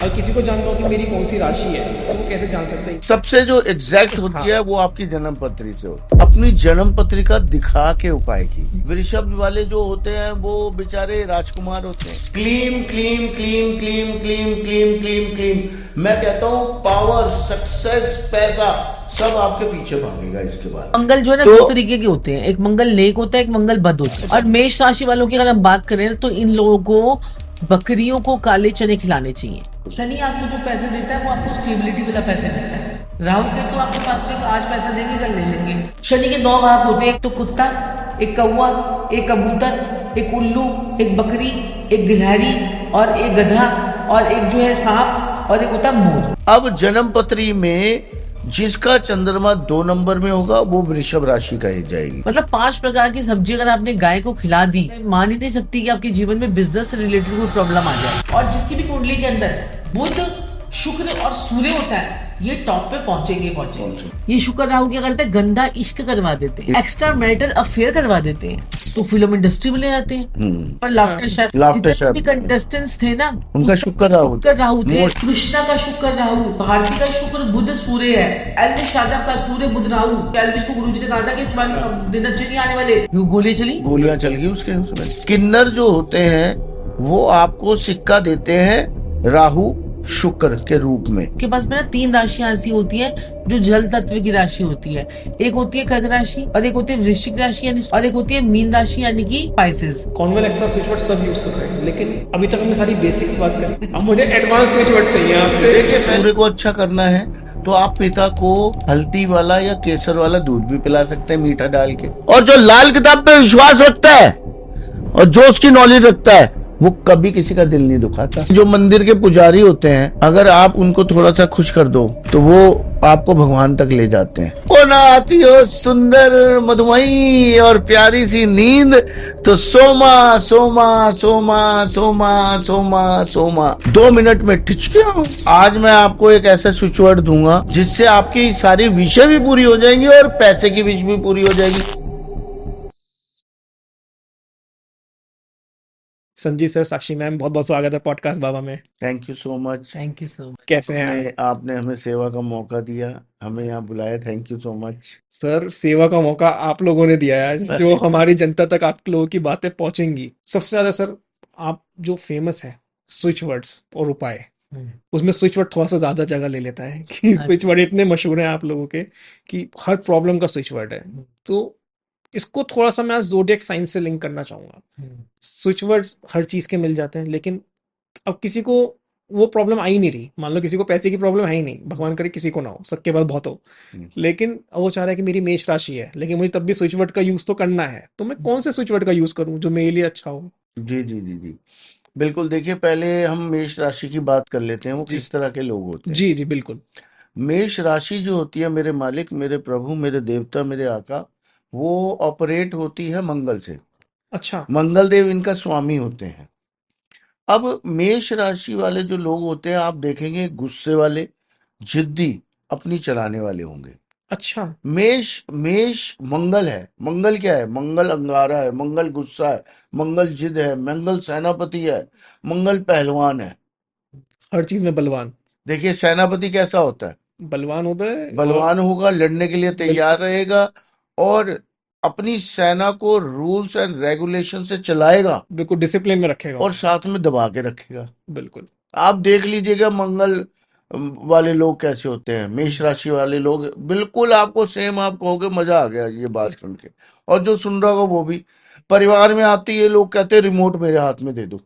अगर किसी को जानना हो कि मेरी कौन सी राशि है तो वो कैसे जान सकते हैं? सबसे जो एग्जैक्ट होती है वो आपकी जन्म पत्री से होती है। अपनी जन्म पत्रिका दिखा के उपाय कीजिए। वृषभ वाले जो होते हैं वो बेचारे राजकुमार होते हैं। क्लीम क्लीम क्लीम क्लीम क्लीम क्लीम क्लीम क्लीम। मैं कहता हूँ पावर, सक्सेस, पैसा सब आपके पीछे भागेगा इसके बाद। मंगल जो है ना तो- दो तरीके के होते हैं, एक मंगल नेक होता है, एक मंगल बद होता है। और मेष राशि वालों की अगर हम बात करें तो इन लोगों को बकरियों को काले चने खिलाने चाहिए। शनि आपको जो पैसे देता है वो आपको स्टेबिलिटी वाला पैसे देता है। राहु के तो आपके पास में आज पैसा देंगे कल ले लेंगे। शनि के 9 भाग होते हैं, एक तो कुत्ता, एक कौवा, एक कबूतर, एक उल्लू, एक बकरी, एक गिलहरी और एक गधा और एक जो है सांप और एक होता है मोर। अब जन्म पत्री में जिसका चंद्रमा 2 नंबर में होगा वो वृषभ राशि कही जाएगी। मतलब 5 प्रकार की सब्जी अगर आपने गाय को खिला दी, मैं मान ही नहीं सकती कि आपके जीवन में बिजनेस से रिलेटेड कोई प्रॉब्लम आ जाए। और जिसकी भी कुंडली के अंदर बुध, शुक्र और सूर्य होता है, ये टॉप पे पहुंचेंगे। ये शुक्र राहु क्या करते हैं, गंदा इश्क करवा देते हैं, एक्स्ट्रा मैरिटल अफेयर करवा देते हैं, तो फिल्म इंडस्ट्री में ले जाते हैं। पर लाफ्टर शेफ जितने भी कंटेस्टेंट्स थे ना, उनका शुक्र राहु थे। कृष्णा का शुक्र राहु, भारती का शुक्र बुध सूर्य है, एल्विश यादव का सूर्य बुध राहु। एल्विश को गुरुजी ने कहा था कि तुम्हारे दिन अच्छे नहीं आने वाले, गोलियां चली, गोलियां चल गई उसके उसमें। किन्नर जो होते हैं वो आपको सिक्का देते हैं राहु शुक्र के रूप में। के पास में ना 3 राशियां ऐसी होती है जो जल तत्व की राशि होती है। एक होती है कर्क राशि और एक होती है वृश्चिक राशि यानी, और एक होती है मीन राशि यानी कि पाइसेस। कॉन्वेल एक्स्ट्रा स्विच वर्ड सब यूज कर रहे हैं, लेकिन अभी तक हमने सारी बेसिक्स बात करी। अब मुझे एडवांस स्विच वर्ड चाहिए आपसे। देखिए, सूर्य को अच्छा करना है तो आप पिता को हल्दी वाला या केसर वाला दूध भी पिला सकते हैं मीठा डाल के। और जो लाल किताब पे विश्वास रखता है और जो उसकी नॉलेज रखता है वो कभी किसी का दिल नहीं दुखाता। जो मंदिर के पुजारी होते हैं, अगर आप उनको थोड़ा सा खुश कर दो तो वो आपको भगवान तक ले जाते हैं। को ना आती हो सुंदर मधुमई और प्यारी सी नींद तो सोमा सोमा सोमा सोमा सोमा सोमा 2 मिनट में टिचकिया। आज मैं आपको एक ऐसा स्विच वर्ड दूंगा जिससे आपकी सारी विषय भी पूरी हो जाएंगी और पैसे की विश भी पूरी हो जाएगी। संजीत सर, साक्षी मैम, बहुत बहुत स्वागत है पॉडकास्ट बाबा में। Thank you so much. Thank you so much. कैसे हैं आप? आपने हमें सेवा का मौका दिया, हमें यहाँ बुलाया, thank you so much. Sir, सेवा का मौका आप लोगों ने दिया है, जो हमारी जनता तक आप लोगों की बातें पहुंचेंगी। सबसे ज्यादा सर, आप जो फेमस है स्विच वर्ड्स और उपाय, उसमें स्विच वर्ड थोड़ा सा ज्यादा जगह ले लेता है कि स्विच वर्ड इतने मशहूर हैं आप लोगों के कि हर प्रॉब्लम का स्विच वर्ड है। तो इसको थोड़ा सा मैं ज़ोडिएक साइंस से लिंक करना चाहूंगा। स्विच वर्ड्स हर चीज के मिल जाते हैं, लेकिन अब किसी को वो प्रॉब्लम आ ही नहीं रही। मान लो किसी को पैसे की प्रॉब्लम है ही नहीं, भगवान करे किसी को ना हो, सबके पास बहुत हो, लेकिन वो चाह रहा है कि मेरी मेष राशि है, लेकिन मुझे तब भी स्विच वर्ड का यूज तो करना है। तो मैं कौन से स्विच वर्ड का यूज करूं जो मेरे लिए अच्छा हो? जी जी जी जी, बिल्कुल। देखिए, पहले हम मेष राशि की बात कर लेते हैं, वो किस तरह के लोग होते हैं। जी जी बिल्कुल। मेष राशि जो होती है, मेरे मालिक, मेरे प्रभु, मेरे देवता, मेरे आका, वो ऑपरेट होती है मंगल से। अच्छा। मंगल देव इनका स्वामी होते हैं। अब मेष राशि वाले जो लोग होते हैं, आप देखेंगे गुस्से वाले, जिद्दी, अपनी चलाने वाले होंगे। अच्छा। मेष मेष मंगल है। मंगल क्या है? मंगल अंगारा है, मंगल गुस्सा है, मंगल जिद है, मंगल सेनापति है, मंगल पहलवान है। हर चीज में बलवान। देखिए, सेनापति कैसा होता है? बलवान होता है, बलवान होगा, लड़ने के लिए तैयार रहेगा और अपनी सेना को रूल्स एंड रेगुलेशन से चलाएगा बिल्कुल डिसिप्लिन में रखेगा और साथ में दबा के रखेगा। बिल्कुल। आप देख लीजिएगा मंगल वाले लोग कैसे होते हैं, मेष राशि वाले लोग, बिल्कुल आपको सेम। आप कहोगे मजा आ गया ये बात सुन के, और जो सुन रहा होगा वो भी। परिवार में आते ये लोग कहते हैं रिमोट मेरे हाथ में दे दो,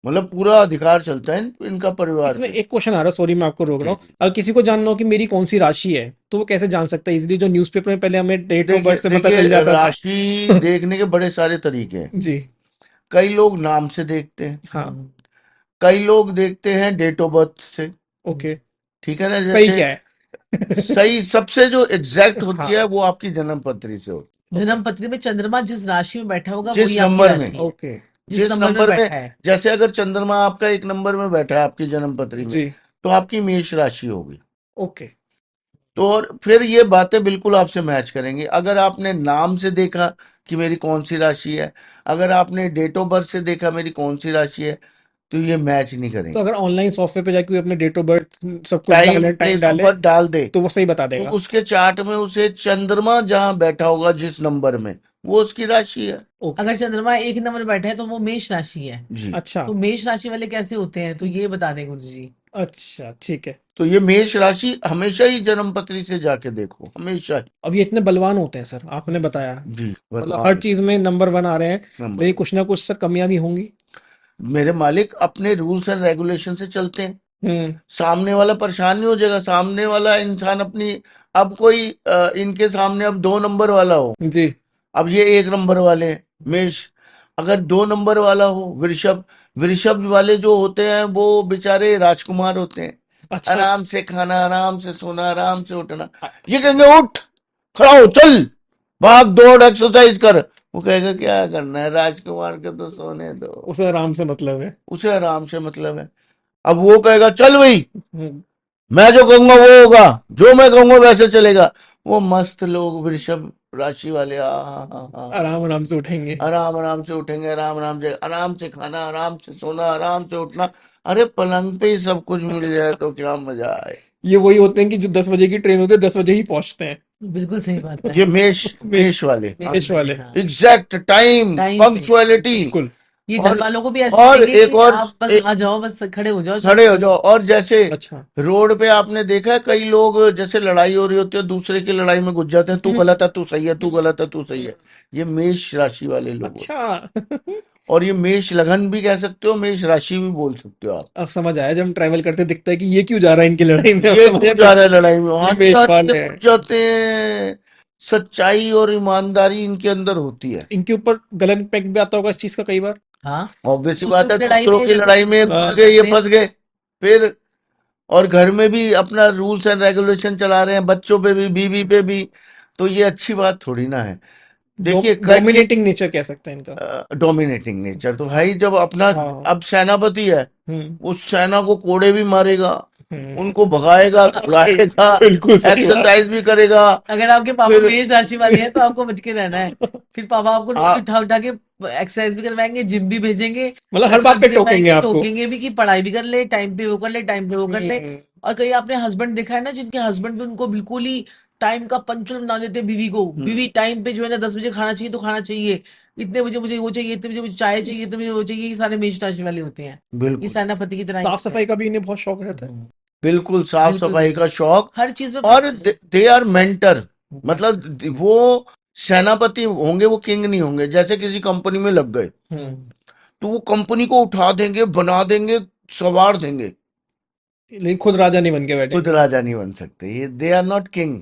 मतलब पूरा अधिकार चलता है इनका परिवार इसमें पे। एक क्वेश्चन आ रहा है, सॉरी मैं आपको रोक रहा हूँ। अगर किसी को जानना हो कि मेरी कौन सी राशि है तो वो कैसे जान सकता है? इसलिए जो न्यूज़पेपर में पहले हमें डेट ऑफ बर्थ से पता चल जाता था। राशि देखने के बड़े सारे तरीके हैं जी। कई लोग नाम से देखते हैं, हाँ। कई लोग देखते हैं डेट ऑफ बर्थ से। ओके। ठीक है ना? सही जैसे क्या है? सही सबसे जो एग्जैक्ट होती हाँ। है वो आपकी जन्म पत्री से होती है। जन्म पत्री में चंद्रमा जिस राशि में बैठा होगा जिस वही आपकी नंबर राशि में, है। ओके। जिस नंबर में बैठा है। जैसे अगर चंद्रमा आपका 1 नंबर में बैठा है आपकी जन्म पत्री में, जी। तो आपकी मेष राशि होगी। ओके। तो और फिर ये बातें बिल्कुल आपसे मैच करेंगी। अगर आपने नाम से देखा कि मेरी कौन सी राशि है, अगर आपने डेट ऑफ बर्थ से देखा मेरी कौन सी राशि है, तो ये मैच नहीं तो करेंगे। अगर ऑनलाइन सॉफ्टवेयर पे जाके कोई अपने डेट ऑफ बर्थ सब कुछ टाइम डाले, टाइम प्लेस ऑफ डाले, बर्थ डाल दे, तो वो सही बता तो देगा। उसके चार्ट में उसे चंद्रमा जहां बैठा होगा जिस नंबर में, वो उसकी राशि है। ओके। अगर चंद्रमा एक नंबर बैठा है तो वो मेष राशि है। जी। अच्छा। तो मेष राशि वाले कैसे होते हैं, तो ये बता दें गुरु जी। अच्छा ठीक है। तो ये मेष राशि हमेशा ही जन्म पत्री से जाके देखो, हमेशा ही। अब ये इतने बलवान होते हैं सर, आपने बताया, जी मतलब बता हर चीज में नंबर वन आ रहे हैं, नंबर। लेकिन कुछ ना कुछ सर कमियां भी होंगी। मेरे मालिक अपने रूल्स एंड रेगुलेशन से चलते हैं। हम्म। सामने वाला परेशान नहीं हो जाएगा, सामने वाला इंसान अपनी, अब कोई इनके सामने अब 2 नंबर वाला हो, जी। अब ये 1 नंबर वाले हैं, मेष, अगर 2 नंबर वाला हो वृषभ, वृषभ वाले जो होते हैं वो बेचारे राजकुमार होते हैं, अच्छा। आराम से खाना, आराम से सोना, आराम से उठना। ये कहेंगे उठ, खड़ा हो, चल, भाग दौड़, एक्सरसाइज कर। वो कहेगा क्या करना है, राजकुमार के तो सोने दो, उसे आराम से मतलब है। उसे आराम से मतलब है। अब वो कहेगा चल भाई, हम्म। मैं जो कहूंगा वो होगा, जो मैं कहूंगा वैसे चलेगा। वो मस्त लोग वृषभ राशि वाले, आराम आराम से उठेंगे। आराम आराम से उठेंगे, आराम से खाना, आराम से सोना, आराम से उठना। अरे पलंग पे ही सब कुछ मिल जाए तो क्या मजा आए। ये वही होते हैं कि जो 10 बजे की ट्रेन होती है 10 बजे ही पहुंचते हैं। बिल्कुल सही बात है। ये मेष, मेष, मेष वाले मेष वाले। हाँ, एग्जैक्ट टाइम, टाइम पे। पंक्चुअलिटी। बिल्कुल। ये घर और वालों को भी ऐसे और कहेंगे एक कि और आप बस आ जाओ, बस खड़े हो जाओ खड़े हो चलो। जाओ। और जैसे अच्छा। रोड पे आपने देखा है कई लोग, जैसे लड़ाई हो रही होती है, दूसरे की लड़ाई में घुस जाते हैं, तू गलत है तू सही है, तू गलत है तू सही है। ये मेष राशि वाले लोग होते अच्छा। हैं। और ये मेष लगन भी कह सकते हो, मेष राशि भी बोल सकते हो आप। अब समझ आया, जब हम ट्रैवल करते दिखता है कि ये क्यों जा रहा है इनकी लड़ाई में, अब ये समझ क्यों आया जा रहा है लड़ाई में, ये वहां मेष जाते वाले हैं, हैं। जाते हैं। सच्चाई और ईमानदारी इनके अंदर होती है। इनके ऊपर गलत इम्पैक्ट भी आता होगा इस चीज का कई बार। हाँ, ऑब्वियस सी दूसरों बात है, की लड़ाई दूसरों में की जैसे लड़ाई में कोई घुस हाँ। फंस गए, ये सकते हैं। फंस गए फिर। और घर में भी अपना रूल्स एंड रेगुलेशन चला रहे हैं, बच्चों पे भी, बीवी पे भी। तो ये अच्छी बात थोड़ी ना है। देखिए कई, डोमिनेटिंग नेचर कह सकते हैं इनका। डोमिनेटिंग नेचर तो भाई, जब अपना, हाँ। अब सेनापति है, हम्म। उस सेना को कोड़े भी मारेगा, हम्म। उनको भगाएगा, खिलाएगा, बिल्कुल सही बात। एक्सरसाइज भी करेगा। अगर आपके पापा फिर मेष राशि वाले हैं तो आपको बच के रहना है। फिर पापा आपको रोज आप, उठा उठा के एक्सरसाइज भी करवाएंगे, जिम भी भेजेंगे, मतलब हर कसरत बात पे भी टोकेंगे करवाएंगे, आपको। टोकेंगे भी कि पढ़ाई भी कर ले, टाइम पे वो कर ले, टाइम पे वो कर ले। हम्म। और कई आपने हस्बैंड देखा है ना, जिनके हस्बैंड भी उनको बिल्कुल ही टाइम का पंचुअल बना देते हैं बीवी को। बीवी टाइम पे जो है ना 10 बजे खाना चाहिए तो खाना चाहिए, इतने बजे मुझे वो चाहिए, इतने बजे मुझे चाय चाहिए, इतने बजे वो चाहिए। ये सारे मेष राशि वाले होते हैं, ये बिल्कुल सेनापति की तरह ही साफ होते हैं। सफाई का भी इन्हें बहुत शौक रहता है। बिल्कुल साफ बिल्कुल सफाई बिल्कुल, का शौक। हर चीज में। और दे आर मेंटर, मतलब वो सेनापति होंगे, वो किंग नहीं होंगे। जैसे किसी कंपनी में लग गए हम्म। तो वो कंपनी को उठा देंगे, बना देंगे, संवार देंगे। लेकिन खुद राजा नहीं बन के खुद बैठेंगे। राजा नहीं बन सकते, ये they are not king,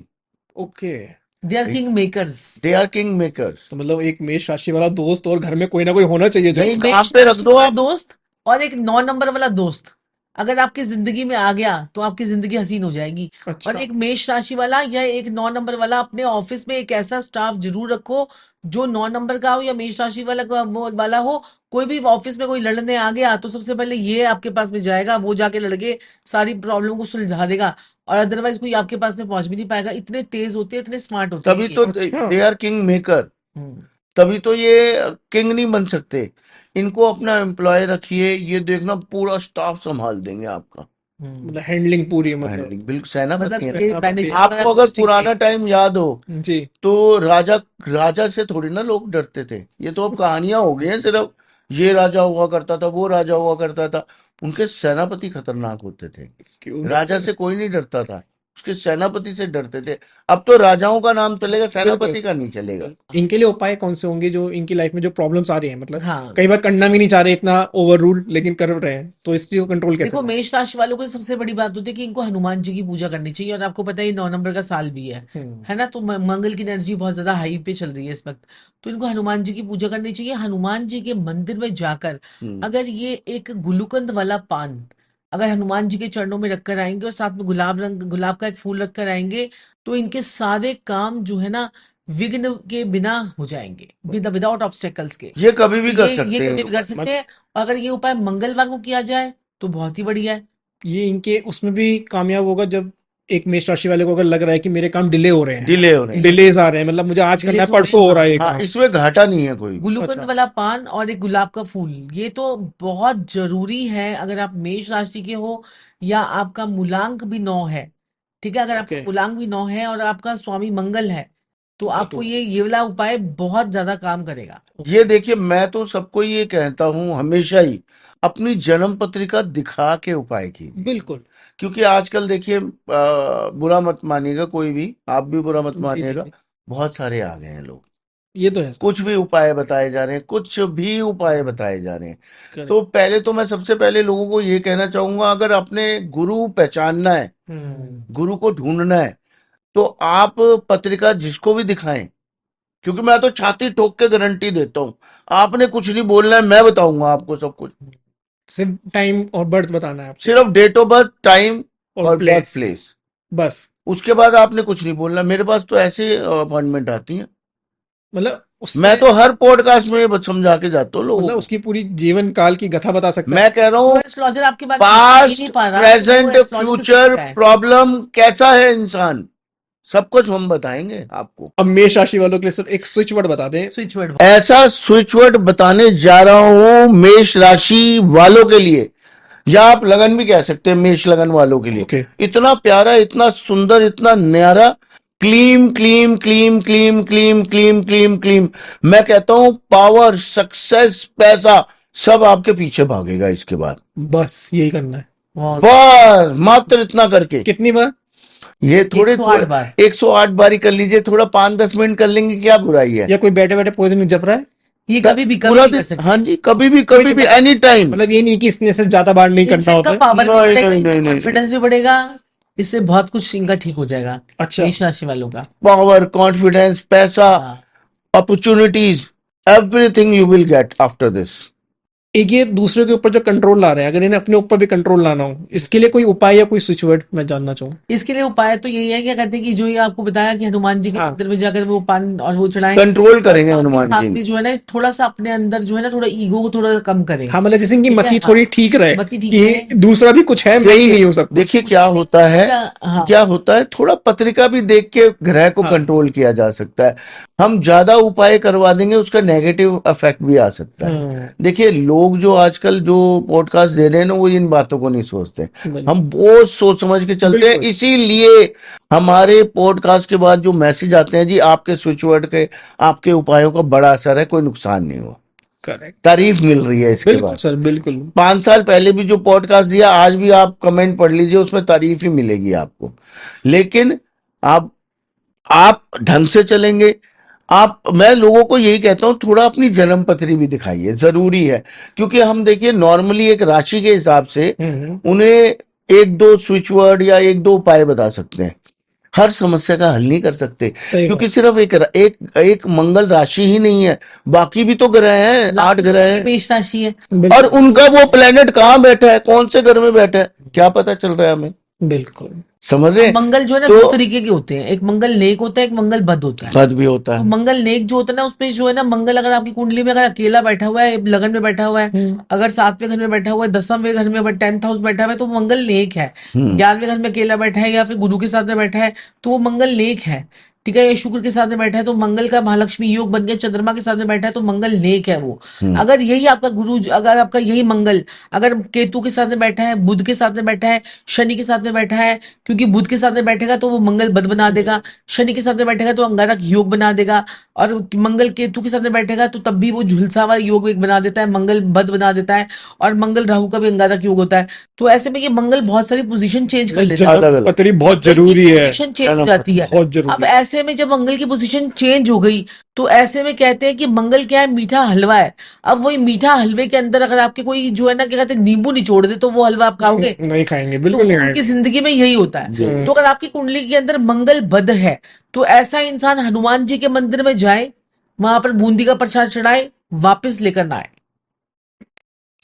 okay. They are king makers. They are king makers. तो मतलब एक मेष राशि वाला दोस्त और घर में कोई ना कोई होना चाहिए जो नहीं, एक काम मेष पे रख राशि दो वाला आप। दोस्त और एक 9 नंबर वाला दोस्त अगर आपकी जिंदगी में आ गया तो आपकी जिंदगी हसीन हो जाएगी। और अच्छा। एक मेष राशि वाला या एक 9 नंबर वाला, अपने ऑफिस में एक ऐसा स्टाफ जरूर रखो जो 9 नंबर का हो या मेष राशि वाला हो। कोई भी ऑफिस में कोई लड़ने आ गया तो सबसे पहले ये आपके पास में जाएगा, वो जाके लड़के सारी प्रॉब्लम को सुलझा देगा। और अदरवाइज कोई आपके पास में पहुंच भी नहीं पाएगा। इतने तेज होते हैं, इतने स्मार्ट होते हैं तभी ये। तो अच्छा। They are king maker. हम्म। तभी तो ये किंग नहीं बन सकते। इनको अपना एम्प्लॉय रखिए, ये देखना पूरा स्टाफ संभाल देंगे आपका। हम्म। मतलब हैंडलिंग पूरी, मतलब हैंडलिंग बिल्कुल सेनापति मतलब है। ये सेनापति है। मैनेजर वाला आपको अगर पोस्टिंग है। पुराना टाइम याद हो जी। तो राजा, राजा से थोड़ी ना लोग डरते थे। ये तो अब कहानियां हो गई हैं सिर्फ। ये राजा हुआ करता था, वो राजा हुआ करता था। उनके सेनापति खतरनाक होते थे। क्यों? राजा से कोई नहीं डरता था, उसके सेनापति से डरते थे। अब तो राजाओं का नाम चलेगा, बिल्कुल। सेनापति का नहीं चलेगा। इनके लिए उपाय कौन से होंगे जो इनकी लाइफ में जो प्रॉब्लम्स आ रही हैं, मतलब हाँ, कई बार करना भी नहीं चाह रहे इतना ओवर रूल, लेकिन कर रहे हैं, तो इस चीज को कंट्रोल कैसे देखो करें? मेष राशि वालों को सबसे बड़ी बात होती है कि इनको हनुमान जी की पूजा करनी चाहिए। और आपको पता है ये 9 नंबर का साल भी हम्म। है ना। तो मंगल की एनर्जी बहुत ज्यादा हाई पे चल रही है इस वक्त। तो इनको हनुमान जी की पूजा करनी चाहिए। हनुमान जी के मंदिर में जाकर हम्म। अगर ये एक गुलूकंद वाला पान अगर हनुमान जी के चरणों में रखकर आएंगे और साथ में गुलाब का एक फूल रखकर आएंगे, तो इनके सारे काम जो है ना विघ्न के बिना हो जाएंगे, विदाउट ऑब्स्टेकल्स के। ये कभी भी तो कर ये सकते हैं कभी ये भी कर उपाय। सकते हैं। और अगर ये उपाय मंगलवार को किया जाए तो बहुत ही बढ़िया है। ये इनके उसमें भी कामयाब होगा जब एक मेष राशि वाले को अगर लग रहा है कि मेरे काम डिले हो रहे हैं, डिले हो रहे हैं। डिलेज आ रहे हैं, मतलब मुझे आज करना है Delays हो परसों रहे हैं, हो रहा है ये हाँ, काम। इसमें घाटा नहीं है कोई। गुलूकंद अच्छा। वाला पान और एक गुलाब का फूल, ये तो बहुत जरूरी है अगर आप मेष राशि के हो या आपका मूलांक भी 9 है। ठीक है, अगर आपका ओके। मूलांक भी 9 है और आपका स्वामी मंगल है तो तो आपको ये वाला उपाय बहुत ज्यादा काम करेगा। ये देखिए, मैं तो सबको ये कहता हूँ हमेशा ही, अपनी जन्म पत्रिका दिखा के उपाय कीजिए। बिल्कुल। क्योंकि आजकल देखिए, बुरा मत मानिएगा कोई भी, आप भी बुरा मत जी जी मानिएगा, जी, बहुत सारे आ गए हैं लोग, ये तो है सर। कुछ भी उपाय बताए जा रहे हैं, कुछ भी उपाय बताए जा रहे हैं। करेक्ट। तो पहले तो मैं सबसे पहले लोगों को ये कहना चाहूंगा, अगर अपने गुरु पहचानना है, गुरु को ढूंढना है, तो आप पत्रिका जिसको भी दिखाएं, क्योंकि मैं तो छाती ठोक के गारंटी देता हूं, आपने कुछ नहीं बोलना है, मैं बताऊंगा आपको सब कुछ। सिर्फ टाइम और बर्थ बताना है आपको सिर्फ डेट ऑफ बर्थ, टाइम और और बर्थ प्लेस, प्लेस, बस। उसके बाद आपने कुछ नहीं बोलना। मेरे पास तो ऐसे अपॉइंटमेंट आती हैं, मतलब मैं उससे, तो हर पॉडकास्ट में ये समझा के जाता हूँ लोगों मतलब को। उसकी पूरी जीवन काल की कथा बता सकता है। मैं कह रहा जो हूँ, एस्ट्रोलॉजर आपके बारे में बता ही नहीं पास्ट पा रहा तो वो प्रेजेंट एस्ट्रोलॉजी किससे फ्यूचर है? प्रॉब्लम कैसा है इंसान, सब कुछ हम बताएंगे आपको। अब मेष राशि वालों के लिए सिर्फ एक स्विच वर्ड बता दें। स्विच वर्ड ऐसा स्विच वर्ड बताने जा रहा हूं मेष राशि वालों के लिए, या आप लगन भी कह सकते हैं मेष लगन वालों के लिए। ओके। इतना प्यारा, इतना सुंदर, इतना न्यारा, क्लीम क्लीम क्लीम क्लीम क्लीम क्लीम क्लीम क्लीम। मैं कहता हूं पावर, सक्सेस, पैसा सब आपके पीछे भागेगा इसके बाद। बस यही करना है। बहुत बस मात्र इतना करके, कितनी बार? ये थोड़े 108 बार 108 बारी कर लीजिए, थोड़ा 5-10 मिनट कर लेंगे, क्या बुराई है। या कोई बैठे बैठे पूरे दिन जप रहा है? ये कभी भी पूरा कर दिन, सकते हाँ जी, कभी भी, एनी टाइम। मतलब ये नहीं कि इसने से ज्यादा बार नहीं करना इनसे होता इनका है। पावर भी नहीं, बढ़ेगा, नहीं, इनका नहीं, नहीं, कॉन्फिडेंस भी बढ़ेगा, इससे बहुत कुछ इनका ठीक हो जाएगा अच्छा। मेष राशि वालों का। पावर, कॉन्फिडेंस, पैसा, हाँ, opportunities, everything you will get after this. एक ये दूसरे के ऊपर जो कंट्रोल ला रहे हैं, अगर इन्हें अपने ऊपर भी कंट्रोल लाना हो, इसके लिए कोई उपाय या कोई स्विच वर्ड मैं जानना चाहूँ। इसके लिए उपाय तो यही है, क्या कहते हैं कि जो ये आपको बताया कि हनुमान जी के हाँ। मंदिर में जाकर वो पान और वो चढ़ाएं, कंट्रोल और करेंगे साथ ही हनुमान साथ जी। में जो है ना थोड़ा सा अपने अंदर जो है ना थोड़ा ईगो को थोड़ा कम करें। हाँ, मतलब जैसे इनकी ठीक है, मति हाँ, थोड़ी ठीक रहे मति ठीक कि रहे। दूसरा भी कुछ है, मैं ही नहीं हूँ सब कुछ। देखिए क्या होता है, हाँ, क्या होता है, थोड़ा पत्रिका भी देख के ग्रह को हाँ। कंट्रोल किया जा सकता है। हम ज्यादा उपाय करवा देंगे, उसका नेगेटिव इफेक्ट भी आ सकता है। देखिए, लोग जो आजकल जो पॉडकास्ट दे रहे हैं ना, वो इन बातों को नहीं सोचते। हम बहुत सोच समझ के चलते हैं, बिल्कुल। इसीलिए हमारे पॉडकास्ट के बाद जो मैसेज आते हैं, जी आपके स्विच वर्ड के, आपके उपायों का बड़ा असर है, कोई नुकसान नहीं हुआ, करेक्ट। तारीफ मिल रही है इसके बिल्कुल बाद। सर, बिल्कुल। 5 साल पहले भी जो पॉडकास्ट दिया, आज भी आप कमेंट पढ़ लीजिए, उसमें तारीफ ही मिलेगी आपको। लेकिन आप ढंग से चलेंगे। मैं लोगों को यही कहता हूं, थोड़ा अपनी जन्म पत्री भी दिखाइए, जरूरी है। क्योंकि हम देखिए नॉर्मली एक राशि के हिसाब से उन्हें 1-2 स्विच वर्ड या 1-2 उपाय बता सकते हैं, हर समस्या का हल नहीं कर सकते। सही क्योंकि बात। सिर्फ एक मंगल राशि ही नहीं है, बाकी भी तो ग्रह हैं, 8 ग्रह हैं, मेष राशि है। और बिल्कुल उनका वो प्लेनेट कहाँ बैठा है, कौन से घर में बैठा है, क्या पता चल रहा है हमें, बिल्कुल। समझ रहे हैं? मंगल जो है ना तो 2 तरीके के होते हैं, एक मंगल नेक होता है, एक मंगल बद होता है। पद भी होता तो है। मंगल नेक जो होता है ना, उसमें जो है ना मंगल अगर आपकी कुंडली में अगर अकेला बैठा हुआ है, लगन में बैठा हुआ है, अगर 7वें घर में बैठा हुआ है, 10वें घर में 10th हाउस बैठा हुआ है, तो वो मंगल नेक है। 11वें घर में अकेला बैठा है या फिर गुरु के साथ में बैठा है तो वो मंगल नेक है। ठीक है, ये शुक्र के साथ में बैठा है तो मंगल का महालक्ष्मी योग बन गया, चंद्रमा के साथ में बैठा है तो मंगल नेक है वो। अगर यही आपका गुरु, अगर आपका यही मंगल अगर केतु के साथ में बैठा है, बुध के साथ में बैठा है, शनि के साथ में बैठा है, क्योंकि बुध के साथ में बैठेगा तो वो मंगल बद बना देगा, शनि के साथ में बैठेगा तो अंगारक योग बना देगा, और मंगल केतु के साथ में बैठेगा तो तब भी वो झुलसावा योग एक बना देता है, मंगल बद बना देता है, और मंगल राहु का भी अंगारक योग होता है। तो ऐसे में ये मंगल बहुत सारी पोजीशन चेंज कर लेता है, जन्म पत्री बहुत जरूरी है। पोजीशन चेंज हो जाती है। बहुत जरूरी अब ऐसे में जब मंगल की पोजीशन चेंज हो गई तो ऐसे में कहते हैं कि मंगल क्या है, मीठा हलवा है। अब वही मीठा हलवे के अंदर अगर आपके कोई जो है ना क्या कहते हैं नींबू निचोड़ दे तो वो हलवा आप खाओगे? नहीं खाएंगे, तो बिल्कुल नहीं उनकी खाएंगे। जिंदगी में यही होता है। तो अगर आपकी कुंडली के अंदर मंगल बद है तो ऐसा इंसान हनुमान जी के मंदिर में जाए, वहां पर बूंदी का प्रसाद चढ़ाए, वापस लेकर ना आए।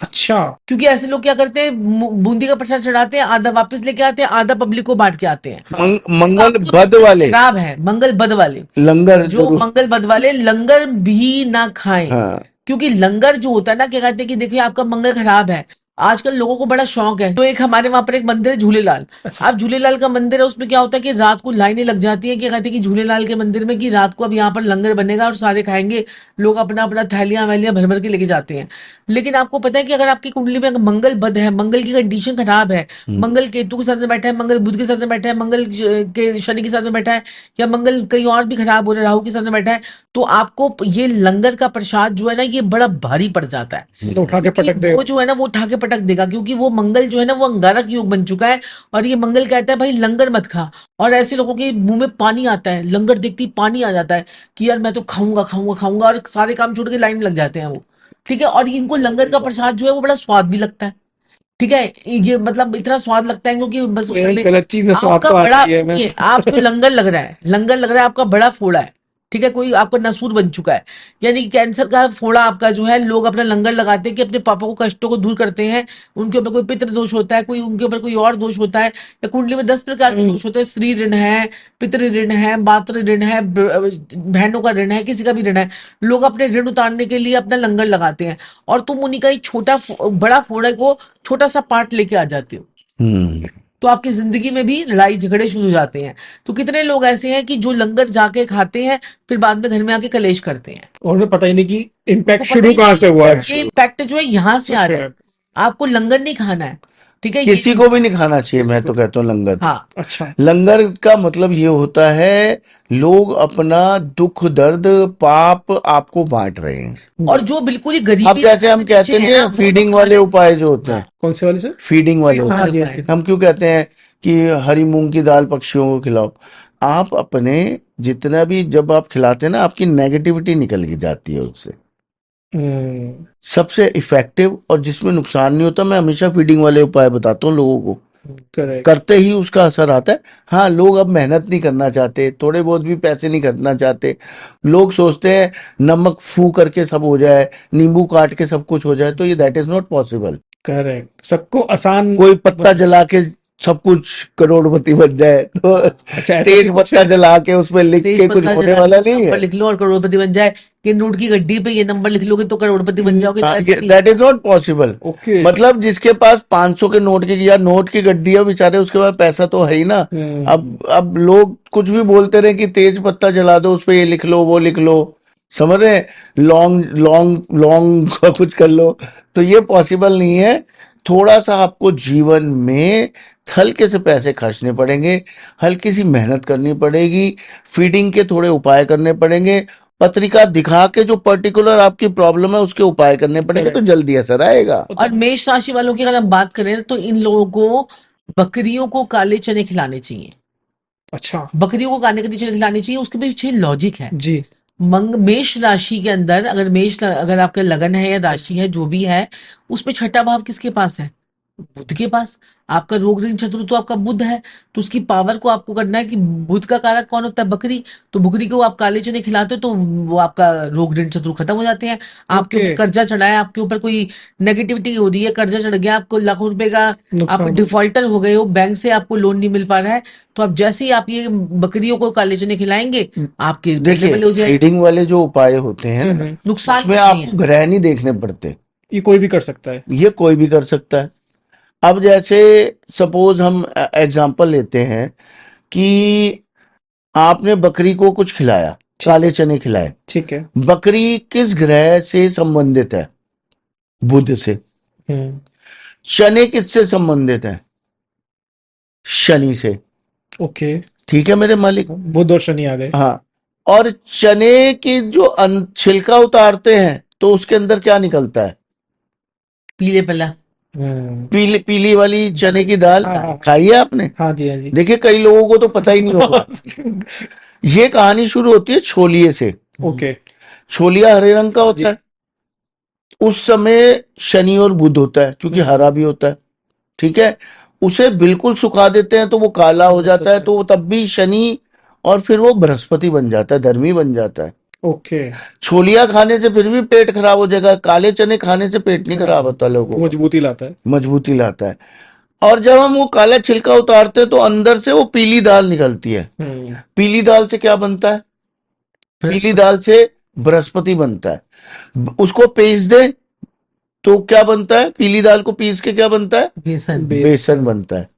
अच्छा। क्योंकि ऐसे लोग क्या करते हैं, बूंदी का प्रसाद चढ़ाते हैं, आधा वापस लेके आते हैं, आधा पब्लिक को बांट के आते हैं। मंगल बद वाले, खराब है मंगल बद वाले, लंगर जो मंगल बद वाले लंगर भी ना खाएं। हाँ। क्योंकि लंगर जो होता है ना, क्या कहते हैं कि देखिए आपका मंगल खराब है, आजकल लोगों को बड़ा शौक है, तो एक हमारे वहां पर एक मंदिर है झूलेलाल। अब झूलेलाल का मंदिर है, उसमें क्या होता है कि रात को लाइनें लग जाती है कि कहते हैं कि झूलेलाल के मंदिर में कि रात को अब यहाँ पर लंगर बनेगा और सारे खाएंगे। लोग अपना अपना थैलियां वैलियां भर भर के लेके जाते हैं। लेकिन आपको पता है कि अगर आपकी कुंडली में अगर मंगल बद है, मंगल की कंडीशन खराब है, मंगल केतु के साथ में बैठा है, मंगल बुध के साथ में बैठा है, मंगल के शनि के साथ में बैठा है, या मंगल कहीं और भी खराब हो रहा है, राहु के साथ में बैठा है, तो आपको ये लंगर का प्रसाद जो है ना, ये बड़ा भारी पड़ जाता है। तो उठा के क्योंकि पटक दे। वो जो है ना, वो उठा के पटक देगा, क्योंकि वो मंगल जो है ना, वो अंगारक योग बन चुका है। और ये मंगल कहता है भाई लंगर मत खा। और ऐसे लोगों के मुंह में पानी आता है, लंगर देखते ही पानी आ जाता है कि यार मैं तो खाऊंगा खाऊंगा खाऊंगा, और सारे काम छोड़ के लाइन में लग जाते हैं वो। ठीक है, और इनको लंगर का प्रसाद जो है वो बड़ा स्वाद भी लगता है। ठीक है, ये मतलब इतना स्वाद लगता है क्योंकि बस तो यार उसमें गलत चीज में स्वाद आपका तो बड़ा, आता ही है। मैं ये आप जो लंगर लग रहा है, लंगर लग रहा है आपका बड़ा फोड़ा है। ठीक है, कोई आपका नसूर बन चुका है, यानी कि कैंसर का फोड़ा आपका जो है, लोग अपना लंगर लगाते हैं कि अपने पापा को कष्टों को दूर करते हैं। उनके ऊपर कोई पितृ दोष होता है, कोई उनके ऊपर कोई और दोष होता है, या कुंडली में 10 प्रकार के दोष होते हैं। स्त्री ऋण है, पितृ ऋण है, मातृ ऋण है, बहनों का ऋण है, किसी का भी ऋण है। लोग अपने ऋण उतारने के लिए अपना लंगर लगाते हैं, और तुम उन्हीं का एक बड़ा फोड़ा को छोटा सा पार्ट लेके आ जाते हो। हम्म। तो आपकी जिंदगी में भी लड़ाई झगड़े शुरू हो जाते हैं। तो कितने लोग ऐसे हैं कि जो लंगर जाके खाते हैं, फिर बाद में घर में आके कलेश करते हैं। और उन्हें पता ही नहीं कि इम्पैक्ट उनको पता शुरू ही कहाँ नहीं से हुआ है। ये इम्पैक्ट जो है यहाँ से आ रहा है। आपको लंगर नहीं खाना है, ठीक है, ये किसी चीज को भी नहीं खाना चाहिए, मैं तो कहता हूँ लंगर। हाँ। अच्छा। लंगर का मतलब ये होता है लोग अपना दुख दर्द पाप आपको बांट रहे हैं। और जो बिल्कुल ही अब गरीबी जैसे हम से कहते नीचे नहीं है ना, है वो तो फीडिंग खाना वाले उपाय जो होते हैं, कौन से वाले से? फीडिंग वाले फीडिंग उपाय, वाले हाँ जी, उपाय। हम क्यों कहते हैं कि हरी मूंग की दाल पक्षियों को खिलाओ। आप अपने जितना भी जब आप खिलाते हैं ना, आपकी नेगेटिविटी निकल के जाती है उससे। हम्म। सबसे इफेक्टिव और जिसमें नुकसान नहीं होता, मैं हमेशा फीडिंग वाले उपाय बताता हूँ लोगों को, करेक्ट। करते ही उसका असर आता है। हाँ, लोग अब मेहनत नहीं करना चाहते, थोड़े बहुत भी पैसे नहीं करना चाहते। लोग सोचते हैं नमक फू करके सब हो जाए, नींबू काट के सब कुछ हो जाए, तो ये that is not possible. Correct, सबको आसान। कोई पत्ता जला के सब कुछ करोड़पति बन जाए, तो अच्छा, ऐसा भी तेज कुछ पत्ता है? जला के उसमें लिख तेज के कुछ पत्ता होने जला के वाला उस नहीं नंबर है। लिख लो और करोड़पति बन जाए, कि नोट की गड्डी पे ये नंबर लिख लोगे तो करोड़पति बन जाओगे, तो ऐसा नहीं है। That is not possible. Okay. मतलब जिसके पास 500 के नोट की या नोट की गड्डी है बेचारे, उसके पास पैसा तो है ही ना। अब लोग कुछ भी बोलते रहे कि तेज पत्ता जला दो, उस पे ये लिख लो वो लिख लो, समझ रहे हैं, लॉन्ग लॉन्ग लॉन्ग का कुछ कर लो, तो ये पॉसिबल नहीं है। थोड़ा सा आपको जीवन में हल्के से पैसे खर्चने पड़ेंगे, हल्की सी मेहनत करनी पड़ेगी, फीडिंग के थोड़े उपाय करने पड़ेंगे, पत्रिका दिखा के जो पर्टिकुलर आपकी प्रॉब्लम है उसके उपाय करने पड़ेंगे, तो जल्दी असर आएगा। और मेष राशि वालों की अगर हम बात करें तो इन लोगों को बकरियों को काले चने खिलाने चाहिए। अच्छा बकरियों को काले चने खिलाने चाहिए, उसके पीछे लॉजिक है। जी। मेष राशि के अंदर अगर आपका लगन है या राशि है जो भी है, उसमें छठा भाव किसके पास है? बुध के पास। आपका रोग ऋण शत्रु तो आपका बुध है, तो उसकी पावर को आपको करना है कि बुध का कारक कौन होता है? बकरी। तो बकरी को आप काले चने खिलाते हो तो वो आपका रोग ऋण शत्रु खत्म हो जाते हैं। आपके ओके। ऊपर कर्जा चढ़ा है, आपके ऊपर कोई नेगेटिविटी हो रही है, कर्जा चढ़ गया आपको लाखों रुपए का, आप नुकसान। डिफॉल्टर हो गए हो, बैंक से आपको लोन नहीं मिल पा रहा है, तो आप जैसे ही आप ये बकरियों को काले चने खिलाएंगे, आपके देखिए, लेवल हो जाएगी। फीडिंग वाले जो उपाय होते हैं ना, नुकसान उसमें कुछ नहीं है। आपको ग्रह नहीं देखने पड़ते, ये कोई भी कर सकता है। ये कोई भी कर सकता है। अब जैसे सपोज हम एग्जांपल लेते हैं कि आपने बकरी को कुछ खिलाया, काले चने खिलाए, ठीक है। बकरी किस ग्रह से संबंधित है? बुध से। हम्म। शनि किससे संबंधित है? शनि से। ओके। ठीक है मेरे मालिक। बुध और शनि आ गए। हाँ, और चने की जो छिलका उतारते हैं तो उसके अंदर क्या निकलता है? पीले पला। पीली पीली वाली चने की दाल हाँ। खाई है आपने? हाँ जी, हाँ जी। देखिए, कई लोगों को तो पता ही नहीं होगा। ये कहानी शुरू होती है छोलिए से। ओके। छोलिया हरे रंग का होता है, उस समय शनि और बुध होता है क्योंकि हरा भी होता है। ठीक है, उसे बिल्कुल सुखा देते हैं तो वो काला हो जाता है, तो वो तब भी शनि, और फिर वो बृहस्पति बन जाता है, धर्मी बन जाता है। ओके। छोलिया खाने से फिर भी पेट खराब हो जाएगा, काले चने खाने से पेट नहीं खराब होता लोगों को, मजबूती लाता है। मजबूती लाता है। और जब हम वो काला छिलका उतारते हैं तो अंदर से वो पीली दाल निकलती है। पीली दाल से क्या बनता है? पीली दाल से बृहस्पति बनता है। उसको पेस दे तो क्या बनता है, पीली दाल को पीस के क्या बनता है, बेसन। बेसन बनता है।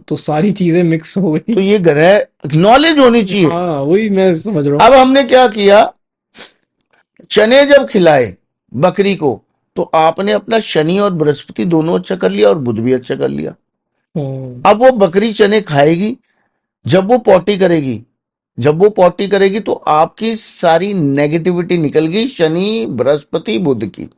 तो सारी चीजें मिक्स हो गई। तो ये ग्रह नॉलेज होनी चाहिए। हाँ वही मैं समझ रहा हूँ। अब हमने क्या किया, चने जब खिलाए बकरी को, तो आपने अपना शनि और बृहस्पति दोनों अच्छा कर लिया और बुध भी अच्छा कर लिया। अब वो बकरी चने खाएगी, जब वो पॉटी करेगी, तो आपकी सारी नेगेटिविटी निकल गई, शनि बृहस्पति बुध की।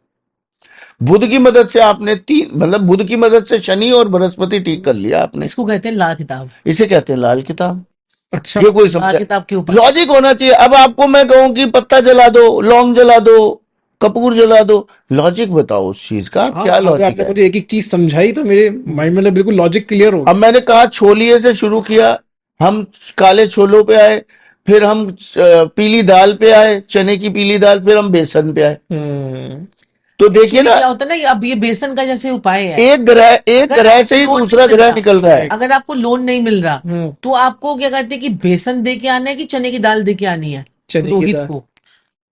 बुध की मदद से आपने बुध की मदद से शनि और बृहस्पति ठीक कर लिया आपने। इसको कहते हैं लाल किताब। इसे कहते हैं लाल किताब। अच्छा। ये कोई लाल समझा, किताब के ऊपर लॉजिक होना चाहिए। अब आपको मैं कहूं कि पत्ता जला दो, लौंग जला दो, कपूर जला दो, लॉजिक बताओ उस चीज का, हाँ, क्या अगर लॉजिक आपने है। मुझे एक एक चीज समझाई तो मेरे माइंड में बिल्कुल लॉजिक क्लियर हो अब मैंने कहा छोलिए से शुरू किया, हम काले छोलों पे आए, फिर हम पीली दाल पे आए, चने की पीली दाल, फिर हम बेसन पे आए। गया। तो देखिए Actually ना, क्या होता है ना, ये अब ये बेसन का जैसे उपाय है। एक ग्रह से ही लोन दूसरा नहीं ग्रह मिल निकल रहा है। अगर आपको लोन नहीं मिल रहा हम्म। तो आपको क्या कहते हैं कि बेसन दे के आना है कि चने की दाल दे के आनी है चने की पुरोहित दाल। को।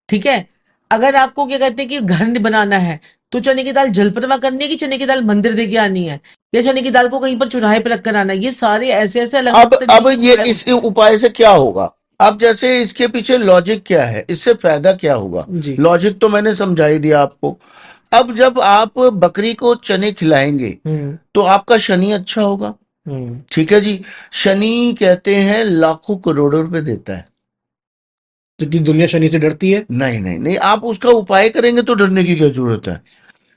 ठीक है। अगर आपको क्या कहते हैं कि घर बनाना है तो चने की दाल जलप्रवा करनी है कि चने की दाल मंदिर दे के आनी है, या चने की दाल को कहीं पर चौराहे पे रख कर आना है। ये सारे ऐसे ऐसे अलग अब अलग तरीके के ये उपाय इस उपाय से क्या होगा, अब जैसे इसके पीछे लॉजिक क्या है, इससे फायदा क्या होगा, जी। लॉजिक तो मैंने समझा ही दिया आपको। अब जब आप बकरी को चने खिलाएंगे हम्म। तो आपका शनि अच्छा होगा। हम्म। ठीक है जी। शनि कहते हैं लाखों करोड़ों रुपए देता है। जो कि दुनिया शनि से डरती है। नहीं नहीं नहीं, आप उसका उपाय करेंगे तो डरने की क्या जरूरत है।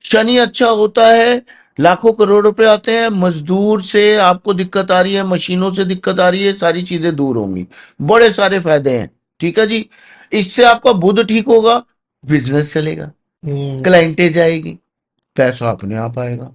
शनि अच्छा होता है, लाखों करोड़ रुपए आते हैं, मजदूर से आपको दिक्कत आ रही है, मशीनों से दिक्कत आ रही है, सारी चीजें दूर होंगी, बड़े सारे फायदे हैं। ठीक है जी। इससे आपका बुध ठीक होगा, बिजनेस चलेगा, हम्म। क्लाइंटेज आएगी, पैसा अपने आप आएगा।